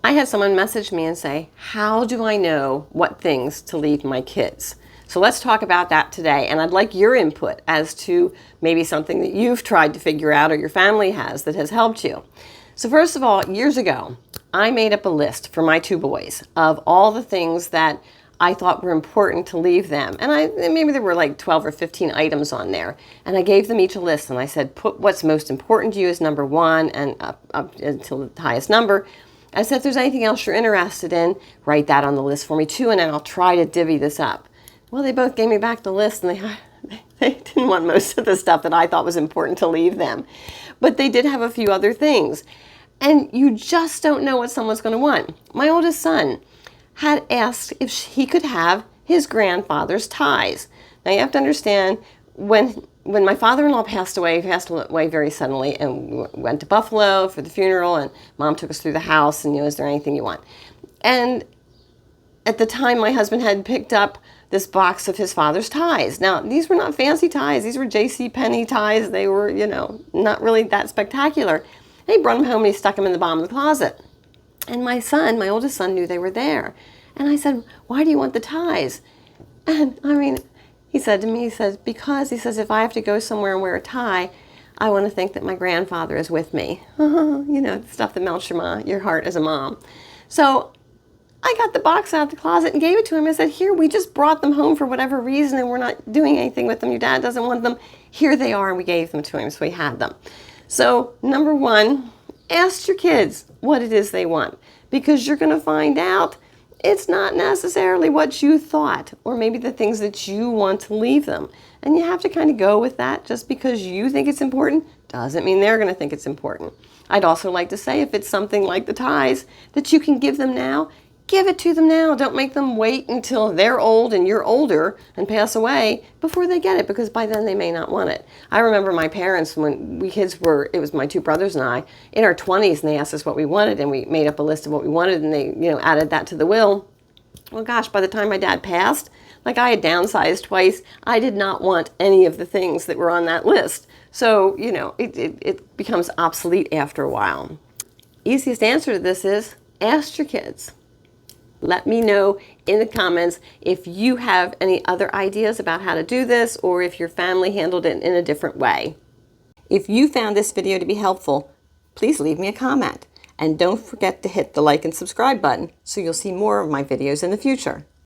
I had someone message me and say, how do I know what things to leave my kids? So let's talk about that today. And I'd like your input as to maybe something that you've tried to figure out or your family has that has helped you. So first of all, years ago, I made up a list for my two boys of all the things that I thought were important to leave them. And maybe there were like 12 or 15 items on there. And I gave them each a list and I said, put what's most important to you as number one and up until the highest number. I said, if there's anything else you're interested in, write that on the list for me too, and then I'll try to divvy this up. Well, they both gave me back the list, and they didn't want most of the stuff that I thought was important to leave them. But they did have a few other things. And you just don't know what someone's going to want. My oldest son had asked if he could have his grandfather's ties. Now, you have to understand, when my father-in-law passed away, he passed away very suddenly, and we went to Buffalo for the funeral, and Mom took us through the house, and, is there anything you want? And at the time, my husband had picked up this box of his father's ties. Now, these were not fancy ties. These were J.C. Penney ties. They were, not really that spectacular. And he brought them home, and he stuck them in the bottom of the closet. And my oldest son, knew they were there. And I said, why do you want the ties? And, he said to me, because if I have to go somewhere and wear a tie, I want to think that my grandfather is with me. The stuff that melts your heart as a mom. So I got the box out of the closet and gave it to him. I said, here, we just brought them home for whatever reason and we're not doing anything with them. Your dad doesn't want them. Here they are, and we gave them to him, so he had them. So number one, ask your kids what it is they want, because you're going to find out it's not necessarily what you thought, or maybe the things that you want to leave them. And you have to kind of go with that. Just because you think it's important doesn't mean they're going to think it's important. I'd also like to say, if it's something like the ties that you can give them now, give it to them now. Don't make them wait until they're old and you're older and pass away before they get it, because by then they may not want it. I remember my parents, when it was my two brothers and I, in our 20s, and they asked us what we wanted, and we made up a list of what we wanted, and they, added that to the will. Well, gosh, by the time my dad passed, like, I had downsized twice. I did not want any of the things that were on that list. So, it becomes obsolete after a while. Easiest answer to this is ask your kids. Let me know in the comments if you have any other ideas about how to do this, or if your family handled it in a different way. If you found this video to be helpful, please leave me a comment. And don't forget to hit the like and subscribe button so you'll see more of my videos in the future.